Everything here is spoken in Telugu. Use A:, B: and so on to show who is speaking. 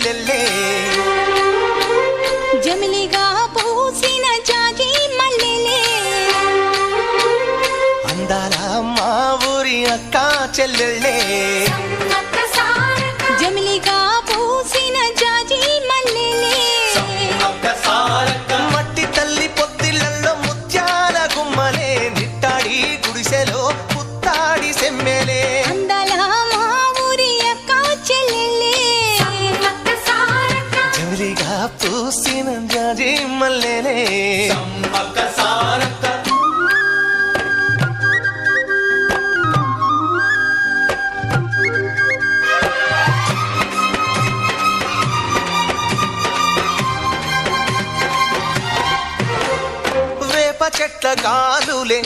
A: చెల్లెల్లే
B: జమిలిగా పూసిన జాజి మల్లెలే
A: అందాల మా ఊరి అక్క చెల్లెల్లే
B: జమిలిగా పూసిన జాజి మల్లెలే
A: మట్టి తల్లి పొత్తిళ్లలో ముత్యాల గుమ్మలే నిట్టాడి గుడిసెలో పుత్తాడి సెమ్మెలే
B: అందాల మా ఊరి అక్క చెల్లెలే
A: జమిలిగా పూసిన జాజి మల్లెలే చెట్ల గాలులే